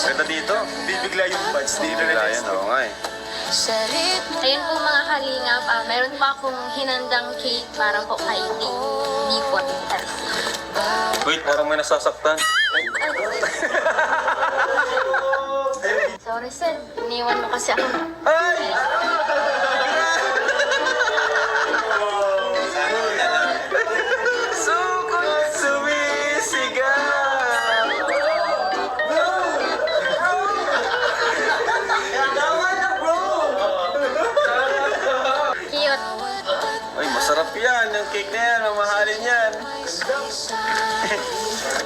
Ganda dito. Bibigla yung buds. Di Bigla yan, oo nga eh. Ayun po mga kalingap, meron pa akong hinandang cake para po kay Dipot. Wait, parang may nasasaktan. Sorry sir, iniwan mo kasi ako. Ay! Sukot sumisigaw! Cute. Ay, masarap yan. Yung cake na yan, mamahalin yan.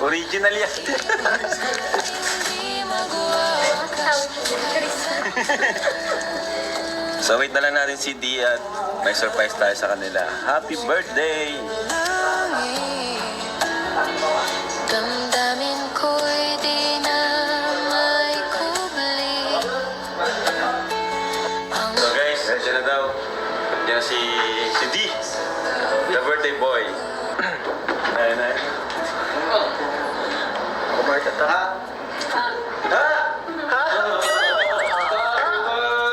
Original yan. So wait na lang natin si Dee at may surprise tayo sa kanila. Happy birthday! Damdamin ko'y di na may kubli. So guys, nandiyan na daw. Nandiyan na si Dee, the birthday boy. Ayun na. Kumarta ta. Ha?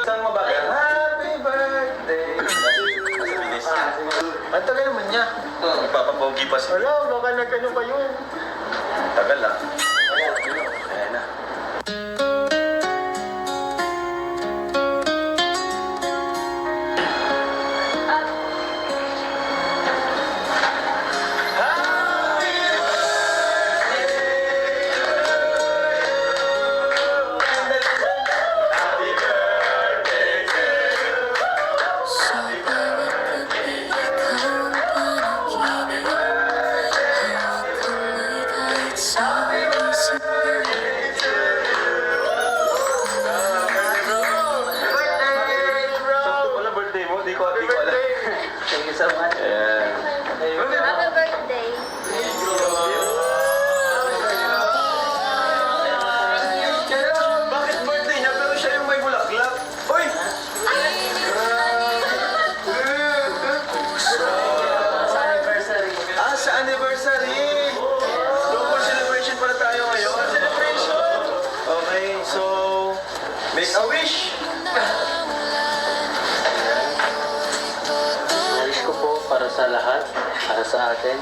Saan mabagal? Happy birthday! Ang tagal naman niya. Ipapapogi pa siya. Wala, baka nagano pa yun. Tagal ah. Ayan na. Sa bawat gabi, ikaw ang panaginip. Hawak ko'y kahit sa isip mo. Sakto pala birthday mo, di ko alam. Thank you so much. Ayan. Happy birthday. Bakit birthday niya pero siya yung may bulaklak? Uy! Sa anniversary. Ah, sa anniversary! Double celebration pala tayo ngayon. Celebration! Okay, so... Make a wish! Wish ko po para sa lahat, para sa atin,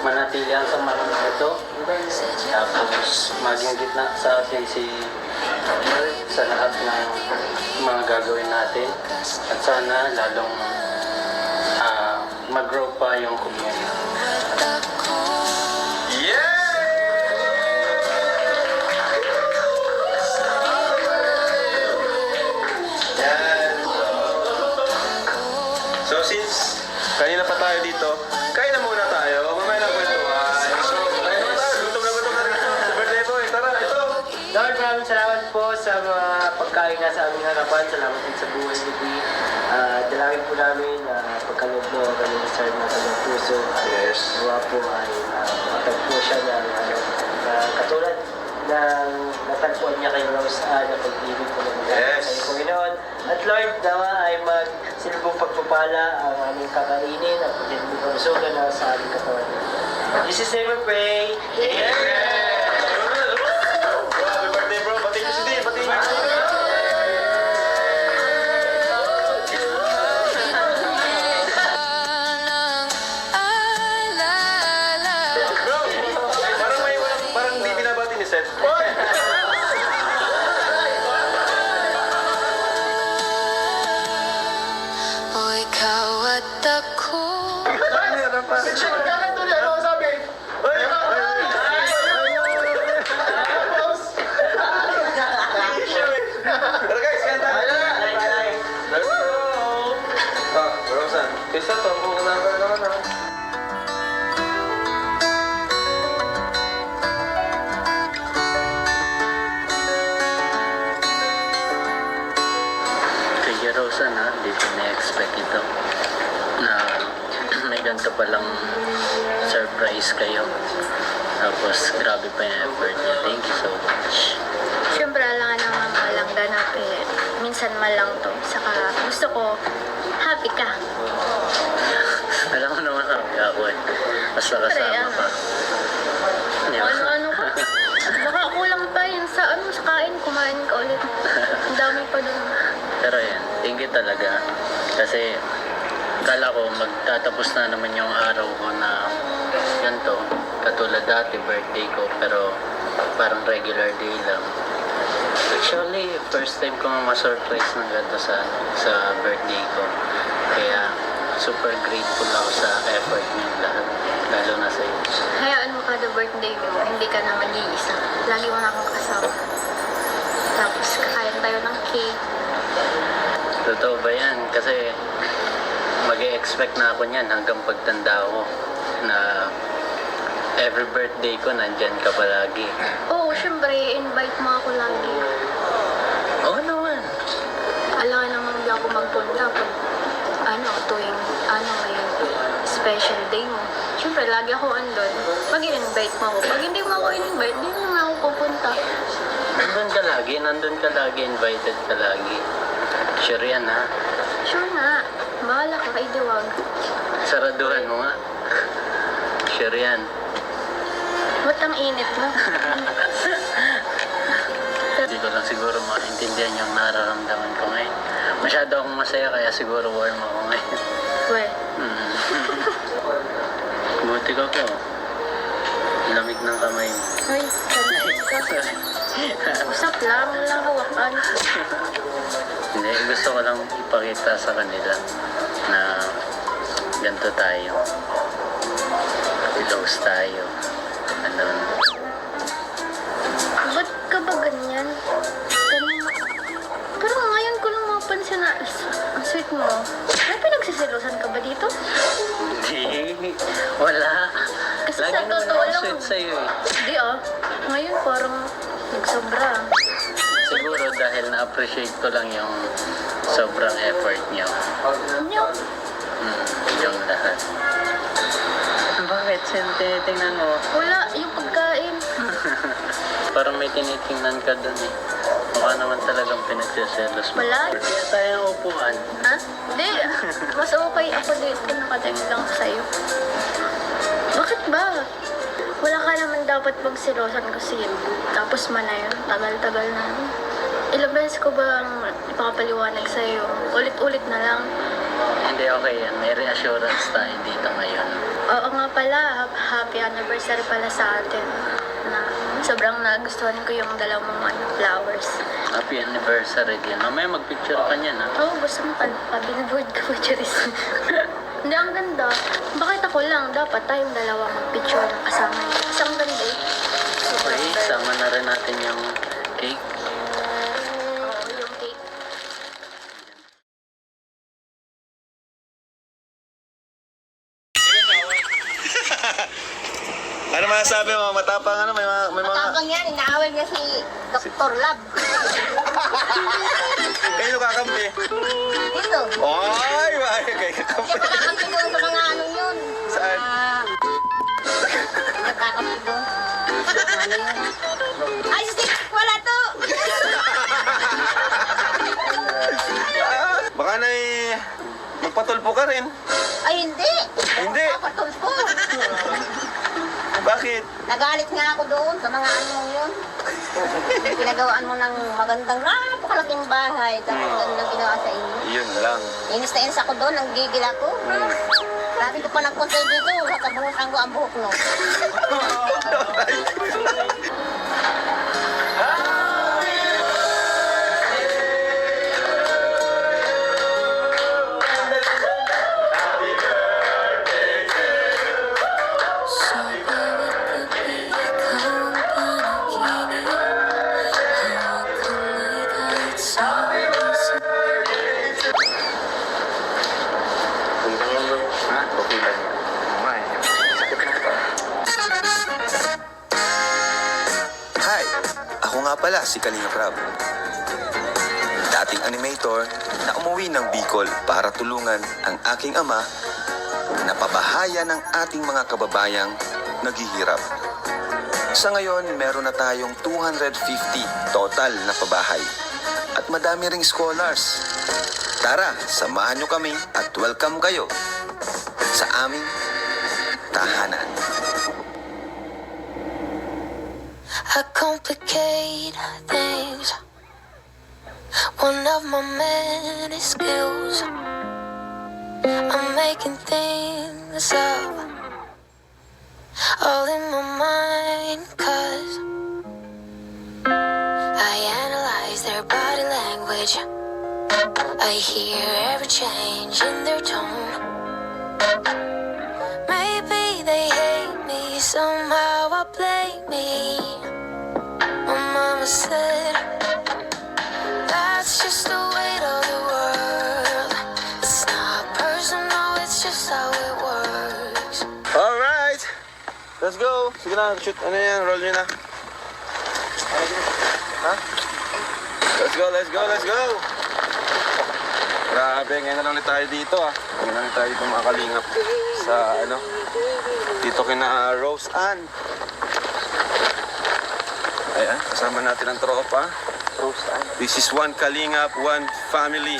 manatili ang samahan ito. Tapos maging gitna sa atin si Lord sa lahat ng mga gagawin natin. At sana lalong mag-grow pa yung community. Yeah! Yan. So since kanina pa tayo dito, kain na muna tayo. Mamaya na kwentuhan. So, kain na tayo. Gutom na rin sa birthday boy. Tara, ito. Lord, maraming salamat po sa mga pagkain na sa aming harapan. Salamat din sa buhay ni Dee. Dalangin po namin na pagkaloob mo ang kanyang sir na kanyang puso. Yes. Gawa po ay matagpo siya ng katulad ng natagpuan niya kay Rose na pag-ibig po ng Yes. sa Panginoon. At Lord, nawa ay magsilbong pagpapala ang aming kakainin at pagdilbong kalusugan na sa aming katawan. In Jesus' name we pray. Happy birthday bro. Batiin niyo si Dee. Batiin niyo si Dee. Walang alala. Bro, parang di binabati ni Seth. O ikaw at ako. Magkakato niya, ano sabi? Tara guys, kanta. Let's go. Rosan. Isa to, muna ka naman ha. Kay Rosa na, hindi ko na-expect ito na may ganito palang surprise kayo. Tapos grabe pa yung effort niya. Thank you so much. Siyempre, alangan naman walang ganap eh. Minsan man lang to. Saka gusto ko, happy ka. Alam mo naman happy ako eh. Basta Siyempre, kasama ka. Di ba? Ano-ano ka. Baka kulang pa yun sa, sa kain talaga. Kasi kala ko magtatapos na naman yung araw ko na ganito. Katulad dati, birthday ko, pero parang regular day lang. Actually, first time ko ma-surprise ng ganito sa birthday ko. Kaya super grateful ako sa effort niyo lahat, lalo na sa iyo. Hayaan mo kada birthday mo, hindi ka na mag-iisa. Lagi mo na akong kasama. Tapos kakain tayo ng cake. Totoo ba yan? Kasi mag-e-expect na ako niyan hanggang pagtanda ko na every birthday ko nandyan ka palagi. Oo, syempre, invite mo ako lagi. Oo naman. Alam ka naman hindi ako magpunta pag tuwing may special day mo. Syempre, lagi ako andun. Mag-invite mo ako. Pag hindi mo ako invite, hindi naman ako pupunta. Nandun ka lagi, invited ka lagi. Sure yan ha? Sure na. Bahala ka kay Diwag. Saraduhan mo nga. Sure yan. Ba't ang init mo? Hindi ko lang siguro maintindihan yung nararamdaman ko ngayon. Masyado akong masaya kaya siguro warm ako ngayon. We, Buti ka po. Lamig ng kamay mo. hoy, sanay ka. Usap lang, walang hawakan. Hindi, gusto ko lang ipakita sa kanila na ganito tayo. Close tayo. Ba't ka ba ganyan? Pero ngayon ko lang mapansin na ang sweet mo. May pinagsisilosan ka ba dito? Hindi. Wala. Kasi Lagi sa naman totoo ako lang. sweet sa'yo eh. Hindi Ngayon parang nagsobra. Siguro dahil na-appreciate ko lang yung sobrang effort niyo. Ano? Yung lahat. Bakit? Tinitingnan mo? Wala, yung pagkain. Parang may tinitingnan ka dun eh. Mukha naman talagang pinagsiselos mo. Wala. Kaya tayo ang upuan. Ha? Hindi. Mas okay ako dito. Nakatingin lang sa'yo. Bakit ba? Wala ka naman dapat magsilosan kasi tapos manay. Tagal-tagal na. Ilang beses ko bang ipapaliwanag sa'yo? Ulit-ulit na lang. Hindi, okay yan. May reassurance tayo dito ngayon. Oo nga pala, happy anniversary pala sa atin. Na sobrang nagustuhan ko yung dalawang flowers. Happy anniversary din. Mamaya magpicture ka niyan ha. Oo, gusto mo pa. Binaboard ko po, Charis. Hindi, ang ganda. Bakit ako lang? Dapat tayong dalawa mag-picture ng kasama niya. Kasi ang ganda eh. Okay, sama na rin natin yung cake. Oo, yung cake. Ano masasabi mo? Matapang ano? May mga... Matapang yan, inaaway niya si Dr. Lab. Kayo kakampi. Dito. Ay, kayo kakampi. Siya makakampi doon sa mga anong yun. Saan? Nagkakampi doon. Ano yun? Ay, stick! Wala to! Baka na magpatulpo ka rin. Ay, hindi. Hindi. Papatulpo. Bakit? Nagalit nga ako doon sa mga anong yun. Pinagawaan mo ng magandang napakalaking bahay. Tapos gandang ginawa sa inyo. Yun lang. Inis na inis ako doon, nanggigil ako. Sabi ko pa nagpunta dito, katabuhusan ko ang buhok no. Hi! Ako nga pala si Kalinga Prab. Dating animator na umuwi ng Bicol para tulungan ang aking ama na pabahaya ng ating mga kababayang naghihirap. Sa ngayon, meron na tayong 250 total na pabahay at madami ring scholars. Tara, samahan nyo kami at welcome kayo sa aming tahanan. I complicate things one of my many skills. I'm making things up, all in my mind, 'cause I analyze their body language. I hear every change in their tone. Maybe they hate me, somehow I blame me. My mama said, that's just the weight of the world. It's not personal, it's just how it works. Alright! Let's go! Sige na, shoot. Ano yan? Roll nyo na. Ha? Let's go, let's go, let's go! Grabe, ngayon na lang ulit tayo dito Ngayon na lang tayo dito mga kalingap. Sa ano? Dito kina Rose Ann. Ayan, kasama natin ang tropa. Rose Ann. This is one kalingap, one family.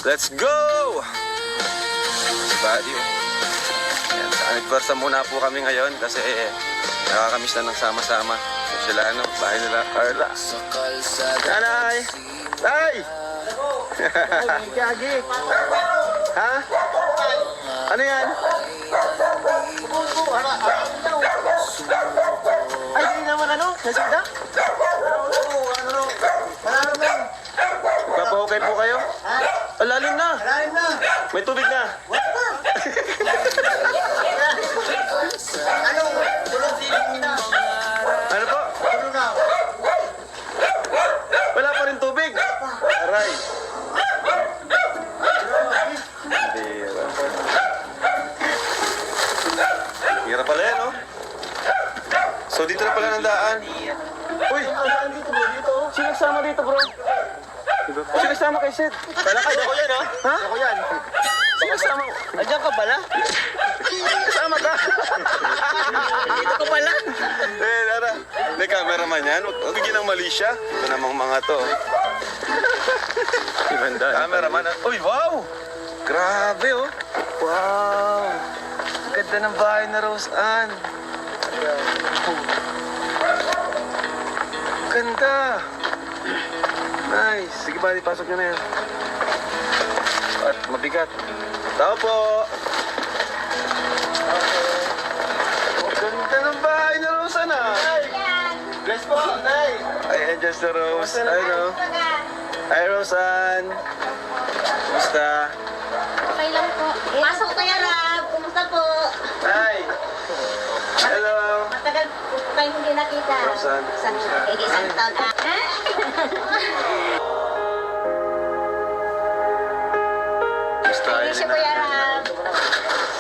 Let's go! Buddy. Ayan, nagpwersa muna po kami ngayon kasi nakakamiss na ng sama-sama. Sila ano, bahay nila Carla. Nanay! Tay! Ha? Ano yan? Ay, hindi naman ano? Nasida? Papahukay po kayo? Lalim na! Lalim na! May tubig na! Ano? Tulong siling na. Ano po? Tulong na. Wala pa rin tubig! Aray! Bira. Hirap pala yan, no? So dito na pala ng daan. Uy! Saan dito bro? Dito? Sino nagsama dito, bro? Sino nagsama kay Seth? Wala ka, ako yan ha? Ha? Ako yan. Sino nagsama? Andiyan ka pala? Kasama ka? Dito ko pala. Tara. May cameraman yan. Huwag bigyan ng mali siya. Ito namang mga to. Cameraman. Uy, wow! Grabe, oh. Wow! Ganda ng bahay na Rose Ann. Ganda! Nice. Sige ba, pasok nyo na yan. At mabigat. Tao po! Ganda ng bahay na Rose Ann, ah. Bless po, Nay. Ayan, just the Rose. Ano? Hi, Rose Ann. Kumusta? Okay lang po. Pasok ko yan, Rab. Kumusta po? Hi! Hello! Matagal po kayo hindi nakita. Rosan. Isang taon na. Kumusta? Hindi siya Kuya Rab.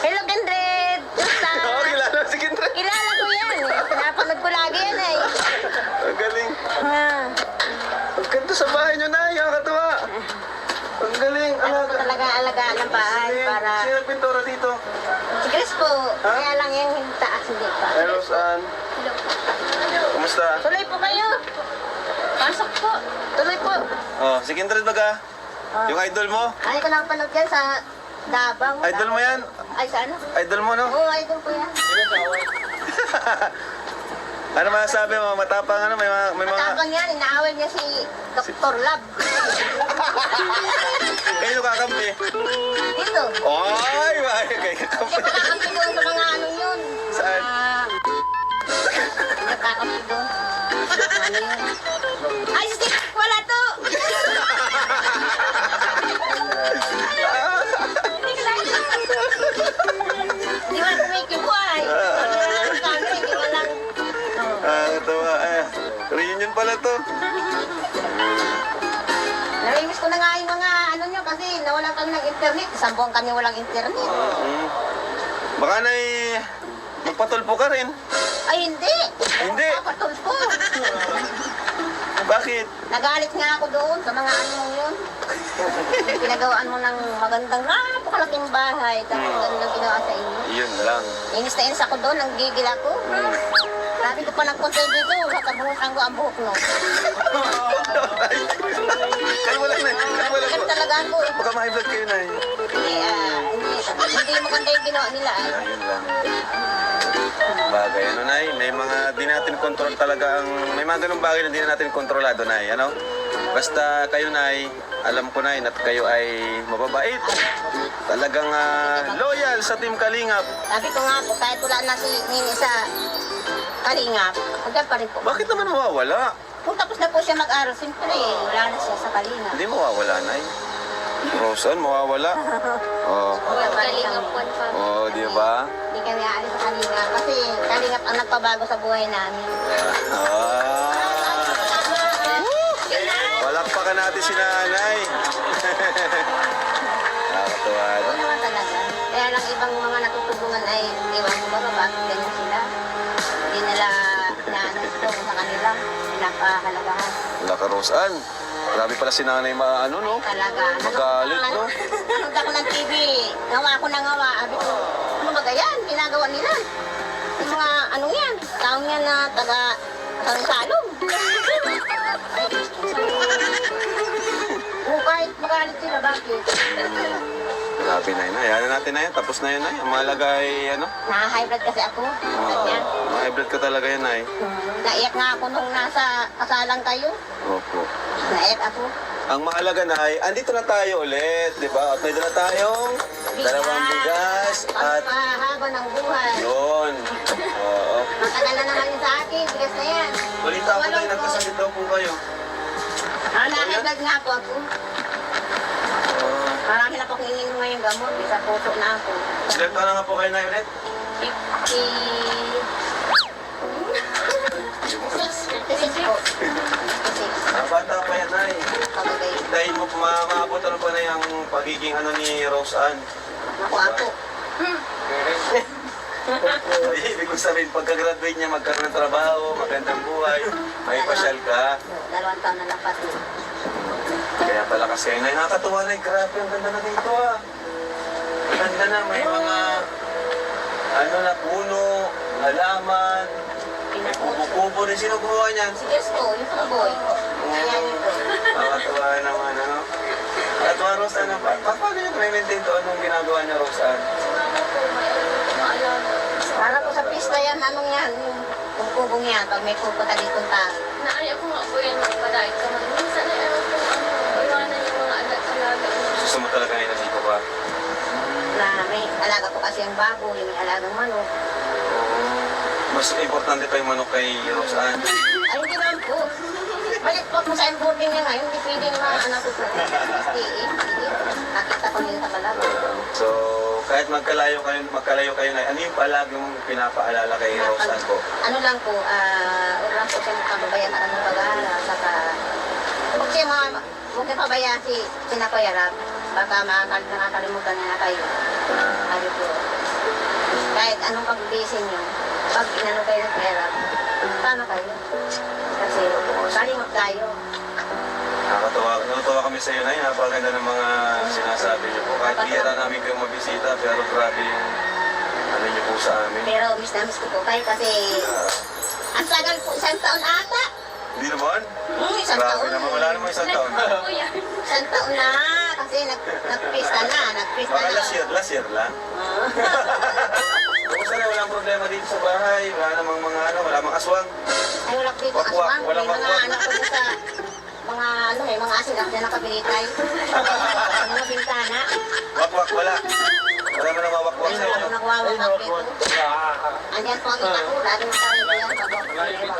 Hello, Kindred. Kumusta? Oo, kilala si Kindred. Kilala ko yan eh. Pinapanood ko lagi yan eh. Ang galing. Ha. Ang ganda sa bahay nyo na. Nakakatuwa. Ang galing. Ano ko talaga alagaan ng bahay para... Sino nagpintura dito? Si Chris po. Kaya lang yung taas hindi pa. Hi, Rose Ann. Kumusta? Tuloy po kayo. Pasok po. Tuloy po. Oh, si Kindred baga. Yung idol mo? Ay ko nakapanood yan sa Davao. Idol mo yan? Ay, sa ano? Idol mo, no? Oo, idol ko yan. Ano masasabi mo? Matapang ano? May mga... Matapang yan, inaaway niya si Dr. Lab. Kayo kakampi. Dito. Oy! Kayo kakampi. Hindi ko kakampi doon sa mga ano yun. Saan? Nagkakampi doon. Ano yun? Ay, stick! Wala to! Di ba kumikibo ay? Hindi ko lang. Tawa. Reunion pala to. Narimis ko na nga yung mga ano nyo kasi nawala kami ng internet. Isang buwan kami walang internet. Baka na magpatulpo ka rin. Ay, hindi. Hindi. Papatulpo. Bakit? Nagalit nga ako doon sa mga ano yun. Pinagawaan mo ng magandang napakalaking bahay. Tapos gandang ginawa sa inyo. Yun lang. Inis na inis ako doon, nanggigil ako. Sabi ko pa nagpunta dito, katabuhusan ko ang buhok no. Kalma lang na. Kalma lang po. Ganun talaga ako eh. Baka ma-high blood kayo na. Hindi maganda yung ginawa nila. Yun lang. Bagay, ano, Nay? May mga di natin control talaga ang... May mga ganung bagay na di na natin kontrolado, Nay, ano? Basta kayo, Nay, alam ko, Nay, na kayo ay mababait. Talagang loyal sa Team Kalingap. Sabi ko nga po, kahit wala na si Nini sa Kalingap, magdaan pa rin po. Bakit naman mawawala? Kung tapos na po siya mag-aral, siyempre wala na siya sa Kalingap. Hindi mawawala, Nay. Rosan, mawawala. Oh, Kalingapuan pa. oh, di ba? Hindi kami aalis sa Kalingap kasi Kalingap ang nagpabago sa buhay namin. Ah. Walakpakan natin si Nanay. Nakakatuwa. Oo naman talaga. Kaya lang ibang mga natutulungan ay iwan ko ba bakit ganyan sila. Hindi nila inaano ito sa kanila. Pinapahalagahan. Wala ka, Rosan. Grabe pala si Nanay maano, no? Talaga. Magalit, no? Nanood ako ng TV. Gawa ko na gawa. Sabi ko, ano ba yan? Ginagawa nila. Yung mga ano yan. Taong yan na taga salong. Kung kahit magalit sila, bakit? Grabe na yun. Ayan natin na yan. Tapos na yun, Nay. Ang mahalaga ay, ano? Na-high blood kasi ako. Ganyan. Ma-hybrid ka talaga yun, Nay. Naiyak nga ako nung nasa kasalan kayo. Opo. Naiyak ako. Ang mahalaga, Nay, andito na tayo ulit, di ba? At may dala tayong dalawang bigas at Pagpahaba ng buhay. yun. Oo. Matagal na naman yun sa akin. Bigas na yan. Balita ko, Nay, nagkasakit daw po kayo. Na-high blood nga po ako. Marami na po akong ininom ngayong gamot. Isa puso na ako. Ilan taon na nga po kayo, Nay, ulit? 56 po. 56. Bata pa yan, Nay. Pagagay. Dahil mo maabot ano pa na yung pagiging ano ni Rose Ann. Ako ako. Ay, ibig ko sabihin, pagka-graduate niya, magkaroon ng trabaho, magandang buhay, may pasyal ka. 2 taon na lang pati. Kaya pala kasi, Nay, nakakatuwa, Nay, grabe, ang ganda na dito, ah. Ang ganda na, may mga, ano na, puno, halaman, may kubo-kubo rin. Sino gumawa niyan? Si Gesto, yung pangboy. Ayan ito. Nakakatuwa naman, ano? At mga Rose Ann, paano yung maintain to? Anong ginagawa niya, Rose Ann? Para po sa pista yan, anong yan? Yung kubong yan, pag may pupunta dito tao. Naaya ko nga po yan magpadait ka. Minsan ay ano po, iwanan yung mga alat-alaga. Gusto mo talaga ngayon dito ba? Na may alaga po kasi ang baboy, may alagang manok. Mas importante pa yung manok kay Rose Ann. Ay, hindi naman po. Balik po kung saan boarding niya ngayon, hindi pwede yung mga anak ko po. Stay-in, hindi. Nakita ko nila sa balaba. So, kahit magkalayo kayo na, ano yung palagi mong pinapaalala kay Rose Ann po? Ano lang po, huwag lang po siya makababayan at ang pag-aaral. Saka, huwag siya huwag niya pabayaan si Sinapayarap. Baka nakakalimutan niya na kayo. Ano po. Kahit anong pag-busy niyo, pag inano kayo ng pera, tama kayo. Kasi, kalimot tayo. Nakatuwa kami sa iyo, Nay. Napakaganda ng mga sinasabi niyo po. Kahit bihira namin kayong mabisita, pero grabe yung ano niyo po sa amin. Pero miss na miss ko po kayo kasi ang tagal po, 1 taon ata. Hindi naman? 1 Grabe taon. naman, wala naman 1 taon. Po yan. 1 taon na kasi nagpista na. Baka last year lang. Kung sana walang problema dito sa bahay, wala namang mga ano, wala mang aswang. Ay, wala dito Wakwak, aswang. walang May mga wakwak. anak ko dito sa mga ano, may mga asin ako na nakabilitay. Sa mga bintana. Wakwak, wala. Wala mo nang wakwak Ay, sa wala inyo. ko nagwawak dito. Andiyan po ang kita ko. Lagi makarili yan.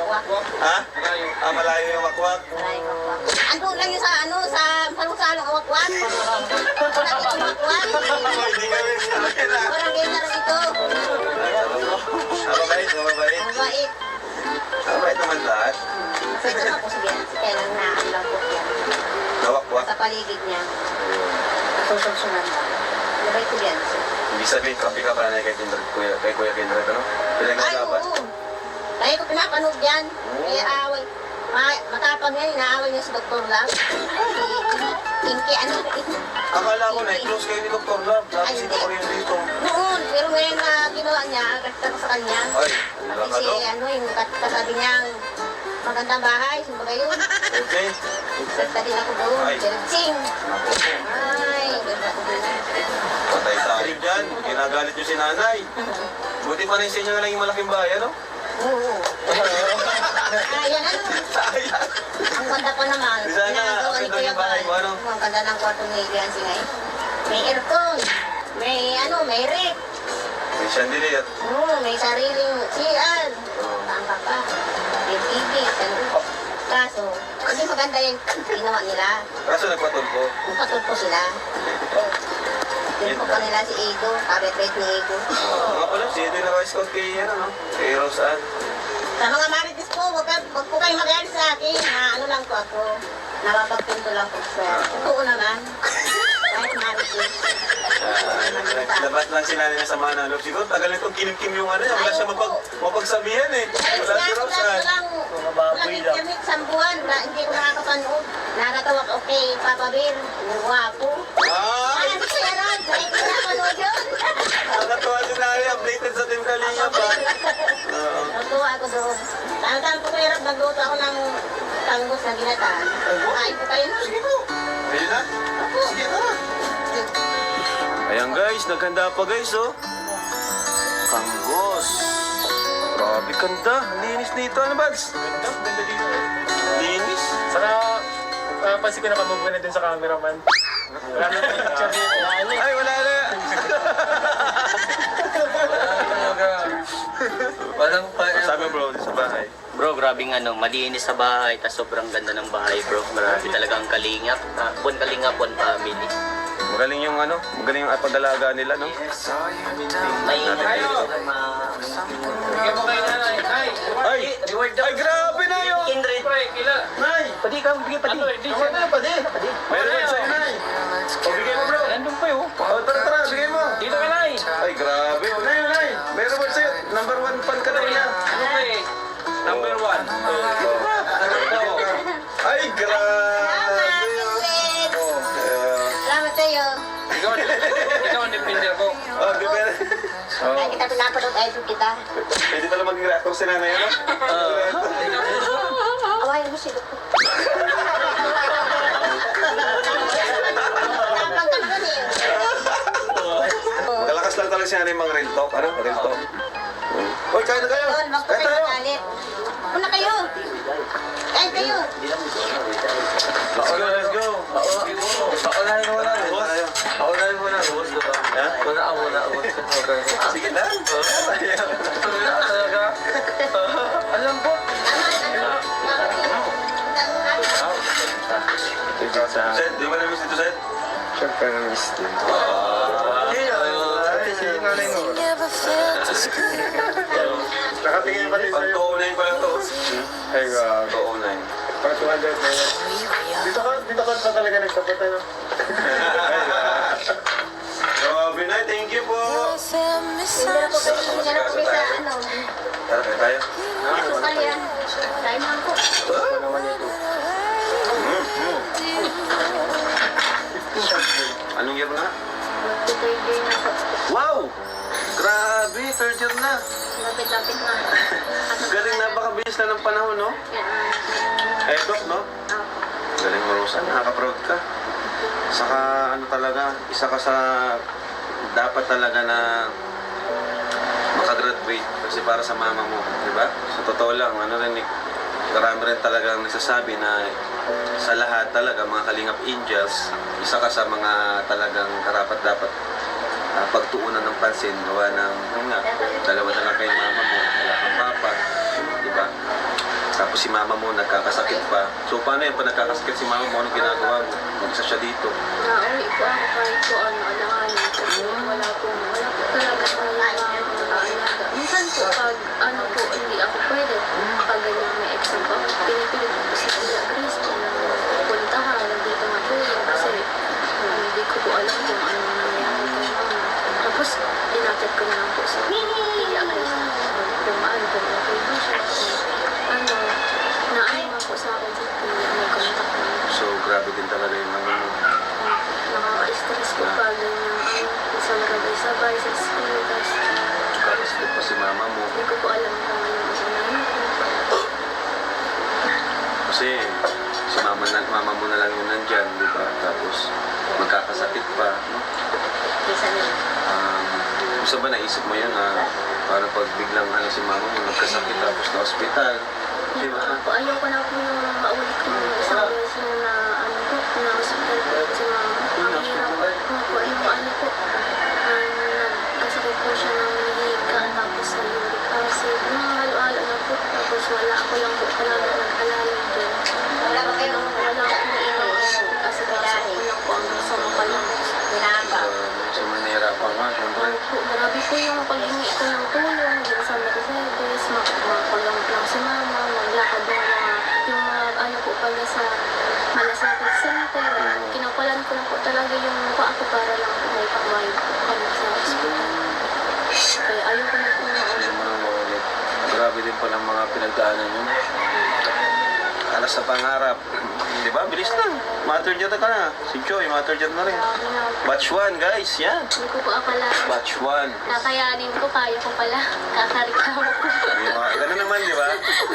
Wakwak. Ha? Ah, malayo yung wakwak. Ando lang yung sa ano, sa salong-salong wakwak. Wala dito wakwak. Hindi kami sabi na. Walang ganyan ito. Mabait, mabait. Ang bait. Mabait naman lahat. Pwede na po sabihin. Kaya lang na ang lang po yan. Nawakwak. Sa paligid niya. Susunod lang. Mabait ko yan. Hindi sabihin, kapi ka pala na kay Kuya Kindred, ano? Ay, Pinaglalaban. oo. Kaya ko pinapanood yan. Kaya away. Matapang yan, inaaway niya si Dr. Lang. Inki, ano ito? Akala ko na, close kayo ni Dr. Love. Tapos Ay, ito hindi. ko rin dito. Noon, pero ngayon na ginawa niya, agad ko sa kanya. Ay, wala ka Kasi daw. ano, yung kasabi niyang magandang bahay, sino ba yun? Okay. Ganda din ako doon, Ay. Jelitsing. Ay, ganda ko doon. Patay tayo dyan. Ginagalit nyo si nanay. Buti pa rin sa inyo na lang yung malaking bahay, ano? Oo. Ayan, ano? Ang ganda ko naman. Di sana, Ginagawa ang ni ganda Kuya yung bahay Bal. mo, ano? Ang ganda ng kwarto ni Yancy ngayon. May aircon. May rep. May chandelier. May sariling CR. Tangka pa. May TV. Kaso, hindi maganda yung ginawa nila. Kaso nagpatulpo. Nakatulpo sila. Tulpo pa nila si Ego. Kabit-bait ni Ego. Mga pala, si Edo yung naka-scout kay, ano, no? Kay Rose Ann. Sa mga marites po, wag po kayo mag-alis sa akin. Ano lang po ako. Napapagpinto lang po sir. Totoo naman. Kahit marites. Labas lang si nanay na sa mga nalog. Siguro, tagal nitong kinim-kim yung ano, wala siya mapagsabihan eh. Wala si Rose Ann. Walang internet sa buwan. Hindi ko nakakapanood. Nakakatawa ko kay Papa Bear. Guwapo. Ay! Hindi ko yan. Kahit hindi nakapanood yun. Nakatuwa si nanay, updated sa Team Kalinga pa. Oo. Natuwa ako doon. Tama-tama po kahirap. Nagluto ako ng tanggos na ginataan. Kain po kayo. Sige po. Pwede na? Sige na. Ayan guys, naghanda pa guys oh. Kanggos. Grabe ganda. Linis nito. Ano ba? Ganda dito. Linis. Saka, pansin ko na kamugwa na din sa cameraman. Wala na picture dito. Ay, wala na. Walang pa. Sabi bro, sa bahay. Bro, grabing ano, malinis sa bahay, tas sobrang ganda ng bahay, bro. Marami talagang kalingap. Pon kalingap, pon family. Magaling yung ano, magaling yung pag-alaga nila, no? May Bigyan mo kayo na. Ay! Ay, grabe na yun! Kindred. Nay! Pati ka, bigyan pati. Ako na, pati. Meron yan sa'yo, Nay! O, bigay mo, bro! Nandun pa yun. O, tara, bigay mo! Dito ka, Nay. Ay, grabe! O, Nay, Nay! Meron ba sa'yo? Number 1 fan ka daw niya. Ano pa eh? Number 1. Ay, grabe! Salamat sa'yo. Ikaw ang defender ko. Oh, di ba? Ay, kita pinapanood idol kita. Pwede pala maging reactor si nanay, ano? Awayan mo si Doko. Tapang ka naman eh. Kalakas lang talaga si nanay mga real talk. Ano? Real talk. Uy, kain na kayo! Doon, wag po Kain kayo tayo! magalit. Una kayo. Kain kayo. Let's go, let's go! Paunahin mo na, boss. Paunahin mo na, boss. Ha? Sige na. Talaga? Alam po. Seth, di ba na-miss dito, Seth? Siyempre na-miss din. Never felt this good. Nakatingin pa rin Pag 209 pa lang to. Ay, grabe. 209. Pag 200 na yan. Dito ka pa talaga nagsabat, ano? Grabe na, thank you po. I felt Hindi na po kayo, hindi na po kayo sa ano. Tara, kain tayo. Ito kaya. Kain na po. Ito naman ito. Anong year na? Mag-third year na po. Wow! Grabe, third year na. Lapit-lapit na. Galing, napakabilis na ng panahon, no? Yan. Eto, no? Ako. Galing mo, Rosa. Nakaka-proud ka. Saka, ano talaga, isa ka sa dapat talaga na makagraduate kasi para sa mama mo, di ba? Sa totoo lang, ano rin, marami rin talagang nagsasabi na sa lahat talaga, mga Kalingap Angels, isa ka sa mga talagang karapat dapat pagtuunan ng pansin, gawa ng, yun nga, dalawa na lang kay mama mo, wala kang papa, di ba? Tapos si mama mo nagkakasakit pa. So paano yan? Pag nagkakasakit si mama mo, anong ginagawa mo? Mag-isa siya dito. Nauwi po ako kahit po alanganin. Kasi wala po talaga alaga. Minsan po pag ano po hindi ako pwede, pag ganyan may exam pa, pinipilit ko po si Kuya Chris na puntahan, dito nga po yun. Kasi hindi ko po alam kung ano nangyayari kay mama. Tapos inatid ko na lang po sa Kuya Chris na kung okay ba siya. Ano, naano nga po sa akin sa Kuya, may contact na. So grabe din talaga yung mga Nakaka-stress ko pa ganyan. Isang sabay-sabay sa school. Tapos nagkakasakit pa si mama mo. hindi ko po alam kung ano ang sinabi ko. Kasi si mama mo na lang yung nandyan, di ba? Tapos magkakasakit pa, no? Isa na. Gusto ba naisip mo yun na para pag biglang ano si mama mo nagkasakit tapos na ospital? Di ba? Po, ayoko na po yung maulit ko yung isang beses na ano po, na hospital po si mama. Mahirap po yung ano po, nagkasakit po siya ng hika, tapos sa uric acid, mga halo-halo na po. Tapos wala ako lang po talaga nag-alala doon. Wala ba kayong Wala akong iinom kasi kasi ko lang po ang sa mapalabas. ginagawa? So manahirapan nga, syempre. Po, grabe po yung paghingi ko ng tulong din sa Mercedes, makakulong lang si mama, maglakad yung mga ano po pala sa Malasakit Center. Kinukulan ko na po talaga yung mukha ko para lang po may pagbayad po kami sa hospital. Kaya ayoko na po Hindi mo nang maulit. Grabe din palang mga pinagdaanan yun. Alas sa pangarap. Di ba? Bilis lang. Matter dyan ka na. Si Joy, matter dyan na rin. Batch 1, guys. Yan. Hindi ko po akala. Batch 1. Kakayanin ko, kaya ko pala. Kakarikaw ko. Ganun naman, di ba?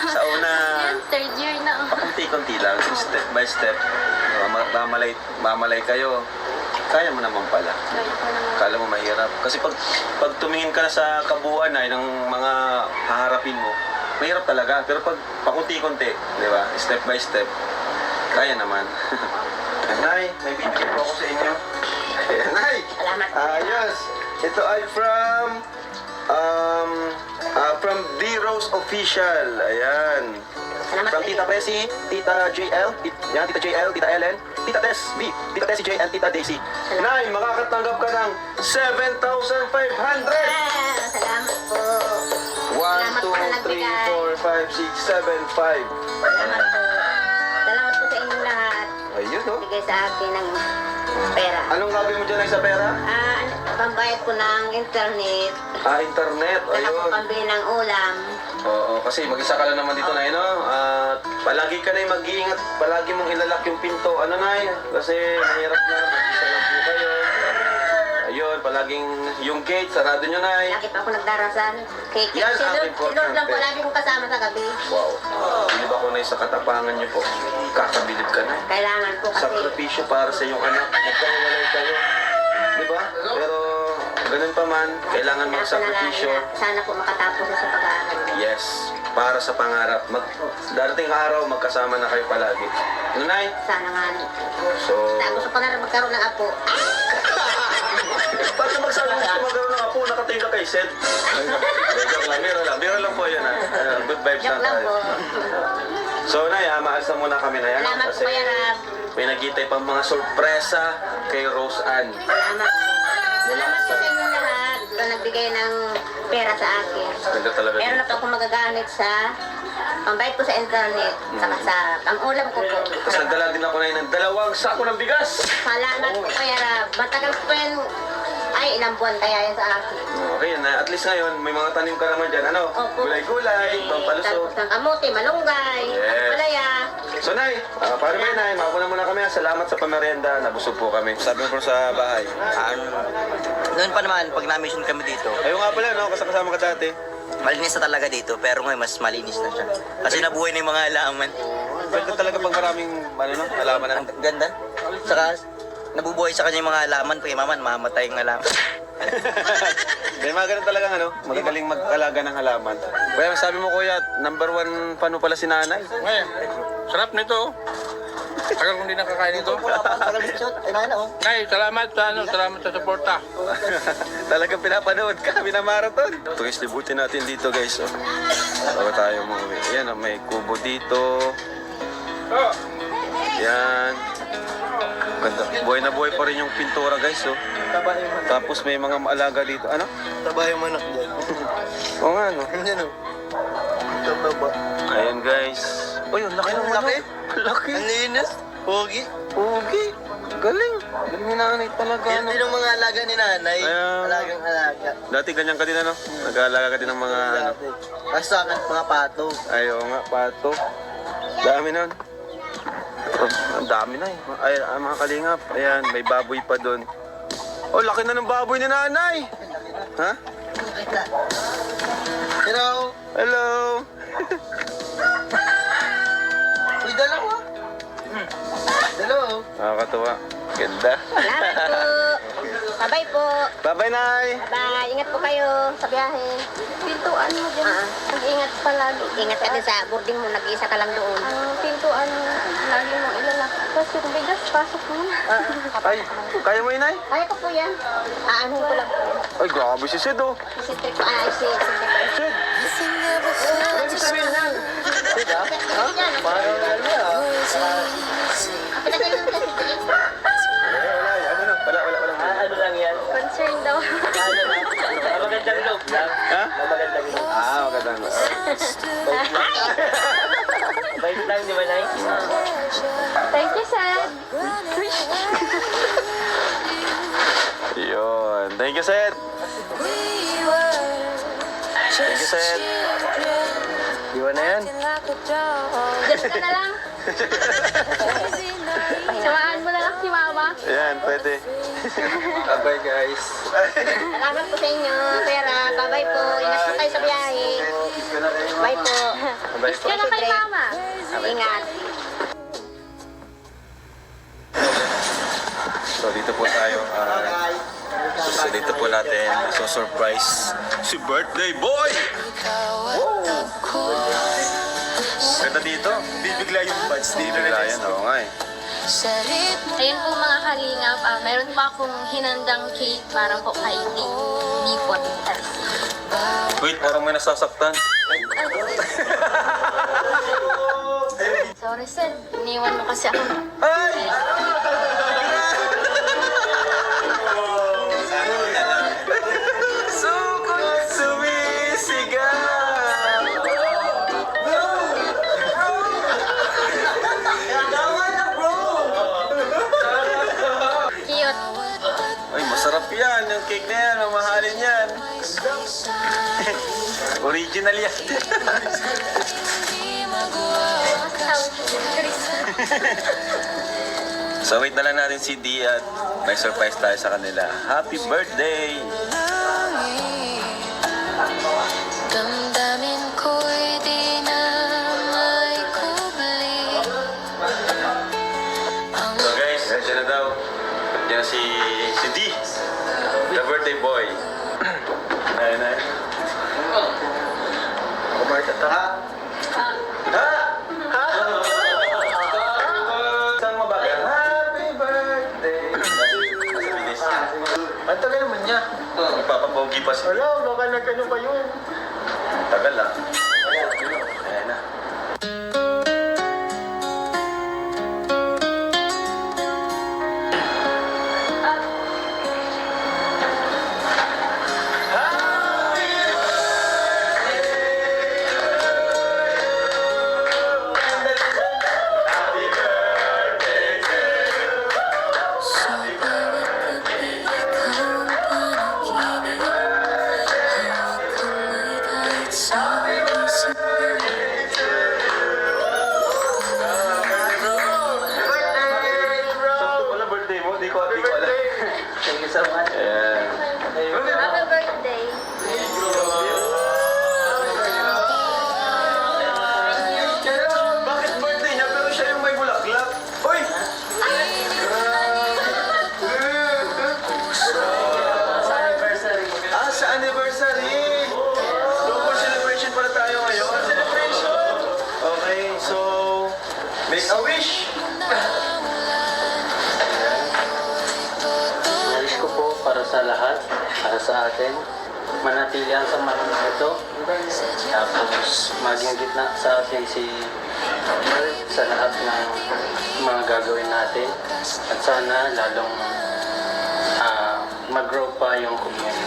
Sa una, Yan, third year na. konti-konti lang. Step by step. Mamalay kayo. Kaya mo naman pala. Kaya ko naman. Kala mo mahirap. Kasi pag tumingin ka na sa kabuuan ay ng mga haharapin mo, mahirap talaga. Pero pag pakunti-kunti, di ba? Step by step, kaya naman. Nay, may bibigyan po ako sa inyo. Nay! Salamat po. Ayos! Ito ay from D Rose Official. Ayan. Salamat From po. Tita Presi, Tita JL, yan, Tita JL, Tita Ellen, Tita Tess B, Tita Tessie J, and Tita Daisy. Nay, makakatanggap ka ng 7,500! Salamat po. 1, Salamat 2, po sa 3, nagbigay. 4, 5, 6, 7, 5. Salamat po. Salamat po sa inyong lahat. Ayun, no? Bigay sa akin ng pera. Anong gagawin mo dyan ay sa pera? Pambayad ko ng internet. Internet. Saka po Ayun. pambili ng ulam. Oo, kasi mag-isa ka lang naman dito na, no? At palagi ka na mag-iingat. Palagi mong ilalak yung pinto. Ano na kasi mahirap na. Mag-isa lang po kayo. Ayun, palaging yung gate, sarado nyo na. Lagi pa ako nagdarasal. Kay Yan, si Lord, akin po, si Lord lang po Tante. lagi kong kasama sa gabi. Wow. Bilib ako na sa katapangan nyo po. Kakabilib ka na. Kailangan po kasi Sakripisyo para sa iyong anak. Magkahiwalay kayo. Di ba? Pero ganun pa man, kailangan magsakripisyo. sana po makatapos na sa pag-aaral. Yes, para sa pangarap. Darating araw, magkasama na kayo palagi. Nunay? Sana nga. So, Gusto ko na rin magkaroon ng apo. paano magsabi mo kung magkaroon ng apo, nakatingin ka kay Sed? Joke lang, biro lang po yun. Good vibes Joke lang lang tayo. po. So, Nay, maalis na muna kami na yan. Salamat po Kasi Kuya Rab. may nagkitay pang mga sorpresa kay Rose Ann. Salamat. Salamat po sa inyong lahat na nagbigay ng pera sa akin. Ganda talaga Meron na dito. po akong magagamit sa pambayad ko sa internet, saka sa pang-ulam ko po. Tapos nagdala din ako na ng 2 sako ng bigas. Salamat po Kuya Rab. Matagal po yan. Ay, ilang buwan kaya yan sa akin. Okay na, at least ngayon, may mga tanim ka naman dyan. Ano? Opo. Gulay-gulay, pampalusog. Tapos ng kamote, malunggay, Yes. palaya. So, Nay, paano ba yun, Nay? Mauna muna kami. Salamat sa pamerienda. Nabusog po kami. Sabi mo po sa bahay. Noon pa naman, pag na-mission kami dito, Ayaw nga pala, no? Kasama ka dati. malinis na talaga dito, pero ngayon mas malinis na siya. Kasi nabuhay na yung mga halaman. Ganda talaga pag maraming, ano, no? Alaman Ang ganda. Saka, nabubuhay sa kanya yung mga halaman, pag maman, mamatay yung halaman. May mga ganun talagang, ano? Magagaling mag-alaga ng halaman. Kaya sabi mo, Kuya, number 1 paano pala si nanay? Ngayon, sarap nito. Tagal kong di nakakain ito. Nay, salamat sa suporta. Talagang pinapanood ka, minamarathon. Ito guys, libutin natin dito guys. Oh. Bago tayo mo. Yan, oh, may kubo dito. Yan. Ganda. Buhay na buhay pa rin yung pintura guys. Oh. Tapos may mga maalaga dito. Ano? Taba yung manak dyan. Oo nga, no? Yan o. Taba. Ayan guys. Uy, ang laki ng Laki. Laki. Ang linis. Pogi. Pogi. Galing. Galing ni nanay talaga. Yan Ano? din ang mga alaga ni nanay. Ayan. Alagang alaga. Dati ganyan ka din ano? Nag-aalaga ka din ng mga ano? Basta akin, mga pato. Ay, oo nga, pato. Dami nun. Ang dami na eh. Ay, mga kalingap. Ayan, may baboy pa doon. Oh, laki na ng baboy ni nanay. Ha? Hello. Hello. Uy, dalawa. Hello. Nakakatuwa. Ganda. Salamat po. Bye-bye po. Bye-bye, Nay. Bye. Ingat po kayo sa biyahe. Pintuan mo dyan. Mag-ingat palagi. Ingat ka din sa boarding mo. Nag-iisa ka lang doon. Ang pintuan mo, lagi mong ilalak. Tapos yung bigas, pasok mo. Ay, kaya mo yun, Nay? Kaya ko po yan. Aanhin ko lang po. Ay, grabe si Sid, oh. Si Trick, si Sid. Ano ibig sabihin yan? Parang ano ah. Kapit na kayo lang si Trick. Wala. Ano lang yan? Concerned daw. Magandang loob lang. Ha? Magandang loob. Magandang. Bait lang, di ba, Nay? Thank you, Sad. Yun. Thank you, Sid. Thank you, Sid. Iwan na yan. Just ka na lang. Samahan mo na lang si Mama. Ayan, pwede. Bye, guys. Salamat po sa inyo. Pera. Bye-bye po. Ingat po kayo sa biyahe. Bye po. Kiss ka na kay Mama. Ingat. So, dito po tayo. So, dito po natin surprise si birthday boy! Ganda dito. Bibigla yung buds dito. Bibigla yan, oo nga eh. Ayun po mga kalingap, meron pa akong hinandang cake para po kay Dipot. Wait, parang may nasasaktan. Sorry, Sid. Iniwan mo kasi ako. Ay! Sukot sumisigaw! Cute. Ay, masarap yan. Yung cake na yan, mamahalin yan. Original yan. So wait na lang natin si Dee at may surprise tayo sa kanila. Happy birthday! Damdamin ko'y di na may kubli. So guys, nandiyan na daw. Nandiyan na si Dee, the birthday boy. Ayun na. Kumarta ta. Ha? Saan mo ba? Happy birthday! Ang tagal naman niya. Magpapapogi pa siya. Wala, baka nag-ano pa yun. Tagal ah. Ayan na. Sakto pala birthday mo, di ko alam. Thank you so much. Ayan. Happy birthday. Bakit birthday niya pero siya yung may bulaklak? Uy! Sa anniversary. Sa anniversary! Double celebration pala tayo ngayon. Celebration! Okay, so... Make a wish! Wish ko po para sa lahat, para sa atin, manatili ang samahan ito. Tapos maging gitna sa atin si Lord sa lahat ng mga gagawin natin. At sana lalong mag-grow pa yung community.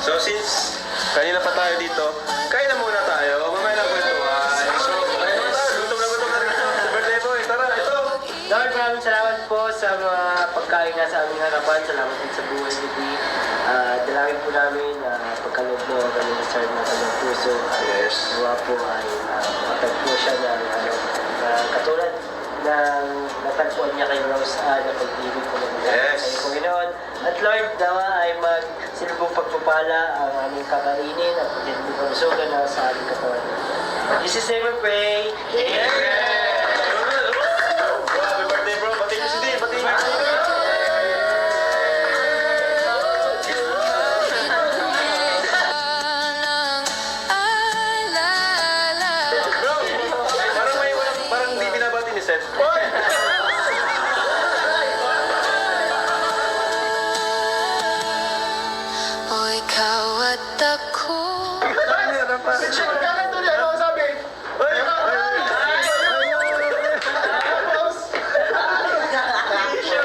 So since kanina pa tayo dito, kain na muna tayo. Mamaya na kwentuhan. So, kain na tayo. Gutom na rin sa birthday boy. Tara, ito. Maraming salamat po sa mga pagkain na sa aming harapan. Salamat din sa buhay ni Dee. Dalangin po namin na pagkaloob mo kami ng Sir na kanyang puso. Yes. Gawa po ay matagpo siya ng katulad ng natagpuan niya kay Rose na pag-ibig po ng Yes. Panginoon. At Lord, nawa ay magsilbong pagpapalala pala ang aming kakainin at hindi kalusugan na sa aming katawan. This is never pray. Happy birthday, bro. Batiin mo si Dean. Batiin mo. Bro, parang di binabati ni Seth. O ikaw at ako.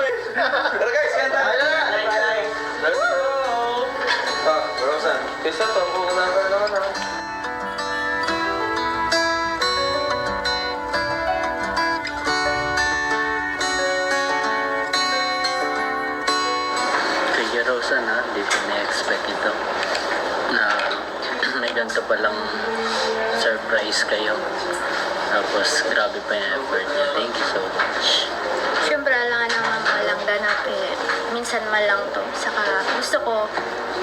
Tara guys, kanta. Rosan. Isa to, buka na ka naman ha. Kaya Rosa na, hindi ko na-expect ito na may ganito palang surprise kayo. Tapos grabe pa yung effort niya. Thank you so much. Siyempre, alangan naman walang ganap eh. Minsan malang to. Saka gusto ko,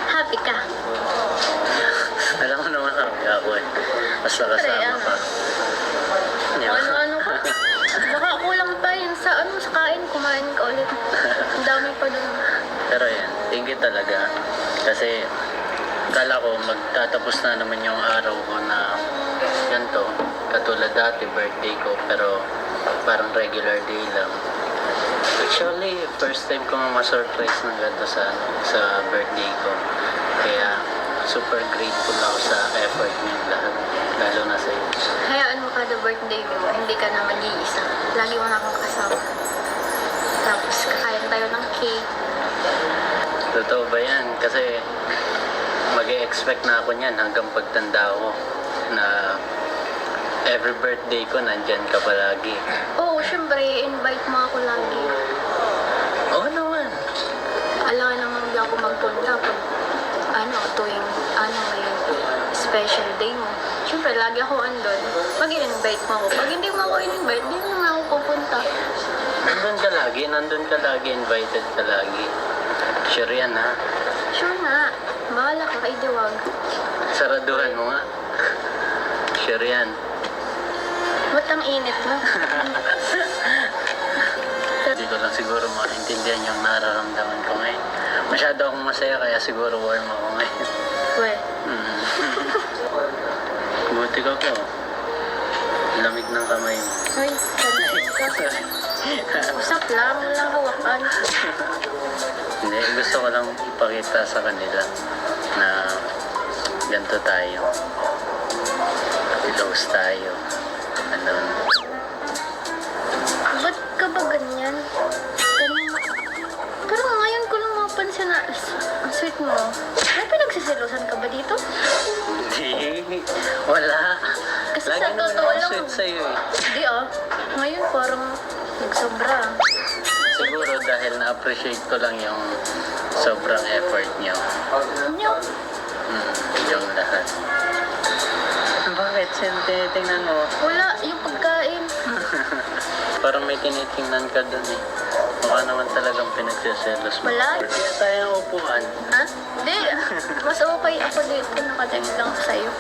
happy ka. Alam mo naman happy ako eh. Basta Siyempre, kasama ka. Yeah. Ano ka? Baka kulang pa yun sa sa kain, kumain ka ulit. Ang dami pa dun. Pero yan, thank you talaga. Kasi kala ko magtatapos na naman yung araw ko na ganito. Katulad dati, birthday ko. Pero parang regular day lang. Actually, first time ko nga ma-surprise ng ganito sa birthday ko. Kaya super grateful ako sa effort niyong lahat. Lalo na sa iyo. Hayaan mo kada birthday mo, hindi ka na mag-iisa. Lagi mo na akong kasama. Tapos kakain tayo ng cake. Totoo ba yan? Kasi mag-e-expect na ako niyan hanggang pagtanda ko na every birthday ko nandyan ka palagi. Oo, syempre, invite mo ako lagi. Oo naman. Alam naman hindi ako magpunta pag tuwing may special day mo. Syempre, lagi ako andun. Pag in-invite mo ako. Pag hindi mo ako in-invite, hindi naman ako pupunta. Nandun ka lagi, invited ka lagi. Sure yan ha? Sure na. Bahala ka kay Diwag. Saraduhan mo nga. Sure yan. Ba't ang init mo? Hindi ko lang siguro maintindihan yung nararamdaman ko ngayon. Masyado akong masaya kaya siguro warm ako ngayon. Well, Buti ka po. Lamig ng kamay mo. hoy, usap lang, walang hawakan. Hindi, gusto ko lang ipakita sa kanila na ganito tayo. Close tayo. Ba't ka ba ganyan? Pero ngayon ko lang mapansin na ang sweet mo. May pinagsisilosan ka ba dito? Hindi. Wala. Kasi Lagi sa naman totoo ako lang. sweet sa'yo eh. Hindi Ngayon parang nagsobra. Siguro dahil na-appreciate ko lang yung sobrang effort niyo. Yung, Yung lahat. Bakit? Tinitingnan mo? wala, yung pagkain. Parang may tinitingnan ka dun eh. Mukha naman talagang pinagsiselos mo. Wala. Kaya tayo ang upuan. Ha? Hindi. Mas okay ako dito nakatengin lang sa'yo.